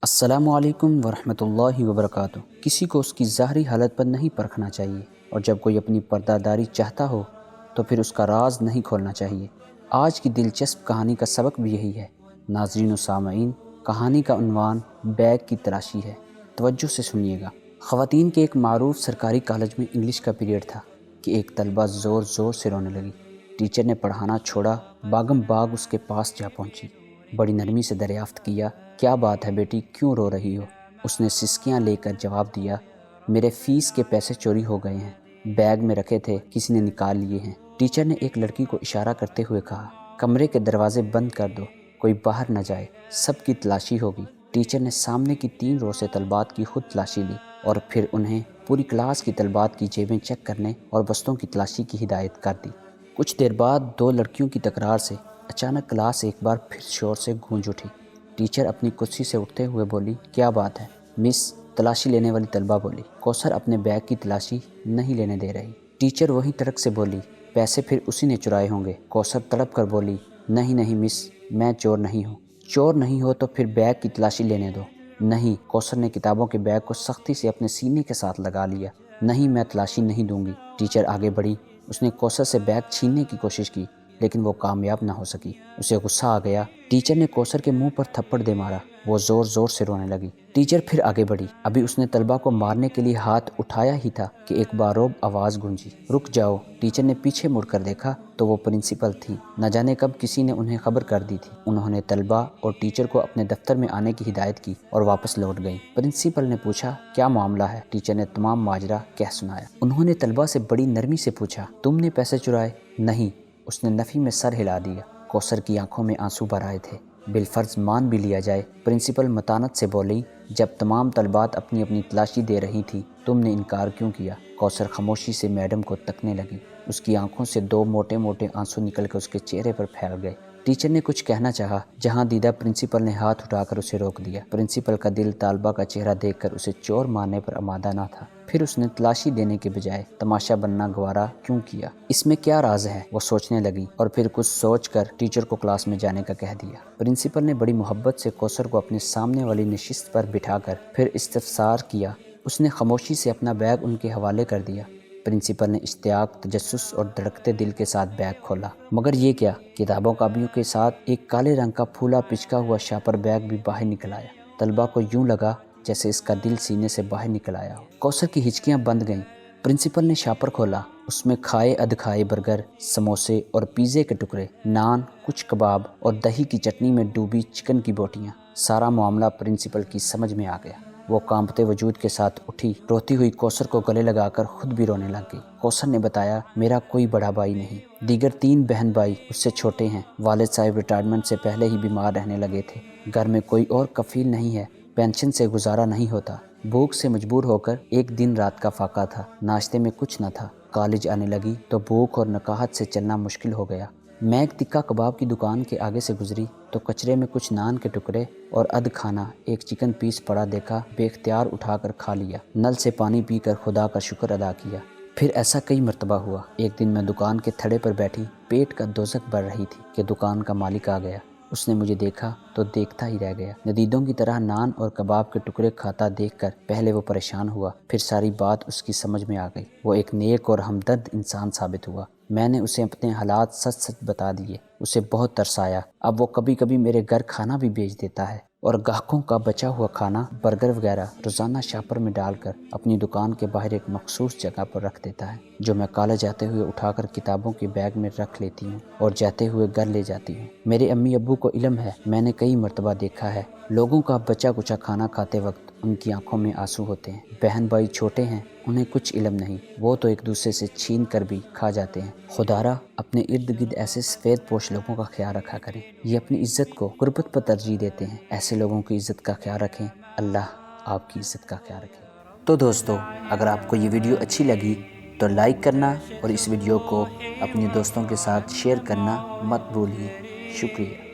السلام علیکم ورحمۃ اللہ وبرکاتہ۔ کسی کو اس کی ظاہری حالت پر نہیں پرکھنا چاہیے، اور جب کوئی اپنی پردہ داری چاہتا ہو تو پھر اس کا راز نہیں کھولنا چاہیے۔ آج کی دلچسپ کہانی کا سبق بھی یہی ہے۔ ناظرین و سامعین، کہانی کا عنوان بیگ کی تلاشی ہے۔ توجہ سے سنیے گا۔ خواتین کے ایک معروف سرکاری کالج میں انگلش کا پیریڈ تھا کہ ایک طالبہ زور زور سے رونے لگی۔ ٹیچر نے پڑھانا چھوڑا، باغم باغ اس کے پاس جا پہنچی۔ بڑی نرمی سے دریافت کیا، کیا بات ہے بیٹی، کیوں رو رہی ہو؟ اس نے سسکیاں لے کر جواب دیا، میرے فیس کے پیسے چوری ہو گئے ہیں، بیگ میں رکھے تھے، کسی نے نکال لیے ہیں۔ ٹیچر نے ایک لڑکی کو اشارہ کرتے ہوئے کہا، کمرے کے دروازے بند کر دو، کوئی باہر نہ جائے، سب کی تلاشی ہوگی۔ ٹیچر نے سامنے کی 3 رو سے طلبات کی خود تلاشی لی اور پھر انہیں پوری کلاس کی طلبات کی جیبیں چیک کرنے اور بستوں کی تلاشی کی ہدایت کر دی۔ کچھ دیر بعد 2 لڑکیوں کی تکرار سے اچانک کلاس ایک بار پھر شور سے گونج اٹھی۔ ٹیچر اپنی کرسی سے اٹھتے ہوئے بولی، کیا بات ہے؟ مس، تلاشی لینے والی طلبہ بولی، کوثر اپنے بیگ کی تلاشی نہیں لینے دے رہی۔ ٹیچر وہیں تڑک سے بولی، پیسے پھر اسی نے چرائے ہوں گے۔ کوثر تڑپ کر بولی، نہیں مس، میں چور نہیں ہوں۔ چور نہیں ہو تو پھر بیگ کی تلاشی لینے دو۔ نہیں، کوثر نے کتابوں کے بیگ کو سختی سے اپنے سینے کے ساتھ لگا لیا۔ نہیں، میں تلاشی نہیں دوں گی۔ ٹیچر آگے بڑھی، اس نے کوثر سے بیگ چھیننے کی کوشش کی لیکن وہ کامیاب نہ ہو سکی۔ اسے غصہ آ گیا۔ ٹیچر نے کوثر کے منہ پر تھپڑ دے مارا۔ وہ زور زور سے رونے لگی۔ ٹیچر پھر آگے بڑھی۔ ابھی اس نے طلبہ کو مارنے کے لیے ہاتھ اٹھایا ہی تھا کہ ایک باروب آواز گونجی، رک جاؤ۔ ٹیچر نے پیچھے مڑ کر دیکھا تو وہ پرنسپل تھی۔ نہ جانے کب کسی نے انہیں خبر کر دی تھی۔ انہوں نے طلبہ اور ٹیچر کو اپنے دفتر میں آنے کی ہدایت کی اور واپس لوٹ گئیں۔ پرنسپل نے پوچھا، کیا معاملہ ہے؟ ٹیچر نے تمام ماجرا کہہ سنایا۔ انہوں نے طلبہ سے بڑی نرمی سے پوچھا، تم نے پیسے چرائے؟ نہیں، اس نے نفی میں سر ہلا دیا۔ کوثر کی آنکھوں میں آنسو بھر آئے تھے۔ بالفرض مان بھی لیا جائے، پرنسپل متانت سے بولی، جب تمام طلبات اپنی اپنی تلاشی دے رہی تھی تم نے انکار کیوں کیا؟ کوثر خاموشی سے میڈم کو تکنے لگی۔ اس کی آنکھوں سے 2 موٹے موٹے آنسو نکل کر اس کے چہرے پر پھیل گئے۔ ٹیچر نے کچھ کہنا چاہا، جہاں دیدہ پرنسپل نے ہاتھ اٹھا کر اسے روک دیا۔ پرنسپل کا دل طالبہ کا چہرہ دیکھ کر اسے چور مارنے پر آمادہ نہ تھا۔ پھر اس نے تلاشی دینے کے بجائے تماشا بننا گوارا کیوں کیا؟ اس میں کیا راز ہے؟ وہ سوچنے لگی اور پھر کچھ سوچ کر ٹیچر کو کلاس میں جانے کا کہہ دیا۔ پرنسپل نے بڑی محبت سے کوثر کو اپنے سامنے والی نشست پر بٹھا کر پھر استفسار کیا۔ اس نے خاموشی سے اپنا بیگ ان کے حوالے کر دیا۔ پرنسپل نے اشتیاق، تجسس اور دھڑکتے دل کے ساتھ بیگ کھولا۔ مگر یہ کیا؟ کتابوں کاپیوں کے ساتھ ایک کالے رنگ کا پھولا پچکا ہوا شاپر بیگ بھی باہر نکل آیا۔ طلبہ کو یوں لگا جیسے اس کا دل سینے سے باہر نکل آیا ہو۔ کوثر کی ہچکیاں بند گئیں۔ پرنسپل نے شاپر کھولا۔ اس میں کھائے ادھکھائے برگر، سموسے اور پیزے کے ٹکڑے، نان، کچھ کباب اور دہی کی چٹنی میں ڈوبی چکن کی بوٹیاں۔ سارا معاملہ پرنسپل کی سمجھ میں آ گیا۔ وہ کانپتے وجود کے ساتھ اٹھی، روتی ہوئی کوثر کو گلے لگا کر خود بھی رونے لگ گئی۔ کوثر نے بتایا، میرا کوئی بڑا بھائی نہیں، دیگر 3 بہن بھائی اس سے چھوٹے ہیں۔ والد صاحب ریٹائرمنٹ سے پہلے ہی بیمار رہنے لگے تھے۔ گھر میں کوئی اور کفیل نہیں ہے، پینشن سے گزارا نہیں ہوتا۔ بھوک سے مجبور ہو کر ایک دن رات کا فاقہ تھا، ناشتے میں کچھ نہ تھا۔ کالج آنے لگی تو بھوک اور نقاہت سے چلنا مشکل ہو گیا۔ میں ایک تکہ کباب کی دکان کے آگے سے گزری تو کچرے میں کچھ نان کے ٹکڑے اور ادھ کھانا ایک چکن پیس پڑا دیکھا، بے اختیار اٹھا کر کھا لیا۔ نل سے پانی پی کر خدا کا شکر ادا کیا۔ پھر ایسا کئی مرتبہ ہوا۔ ایک دن میں دکان کے تھڑے پر بیٹھی پیٹ کا دوزخ بڑھ رہی تھی کہ دکان کا مالک آ گیا۔ اس نے مجھے دیکھا تو دیکھتا ہی رہ گیا۔ ندیدوں کی طرح نان اور کباب کے ٹکڑے کھاتا دیکھ کر پہلے وہ پریشان ہوا، پھر ساری بات اس کی سمجھ میں آ گئی۔ وہ ایک نیک اور ہمدرد انسان ثابت ہوا۔ میں نے اسے اپنے حالات سچ سچ بتا دیے۔ اسے بہت ترس آیا۔ اب وہ کبھی کبھی میرے گھر کھانا بھی بھیج دیتا ہے اور گاہکوں کا بچا ہوا کھانا، برگر وغیرہ روزانہ شاپر میں ڈال کر اپنی دکان کے باہر ایک مخصوص جگہ پر رکھ دیتا ہے، جو میں کالج جاتے ہوئے اٹھا کر کتابوں کے بیگ میں رکھ لیتی ہوں اور جاتے ہوئے گھر لے جاتی ہوں۔ میرے امی ابو کو علم ہے، میں نے کئی مرتبہ دیکھا ہے، لوگوں کا بچا کچا کھانا کھاتے وقت ان کی آنکھوں میں آنسو ہوتے ہیں۔ بہن بھائی چھوٹے ہیں، انہیں کچھ علم نہیں، وہ تو ایک دوسرے سے چھین کر بھی کھا جاتے ہیں۔ خدارا اپنے ارد گرد ایسے سفید پوش لوگوں کا خیال رکھا کریں، یہ اپنی عزت کو غربت پر ترجیح دیتے ہیں۔ ایسے لوگوں کی عزت کا خیال رکھیں، اللہ آپ کی عزت کا خیال رکھے۔ تو دوستو، اگر آپ کو یہ ویڈیو اچھی لگی تو لائک کرنا اور اس ویڈیو کو اپنے دوستوں کے ساتھ شیئر کرنا مت بھولیے۔ شکریہ۔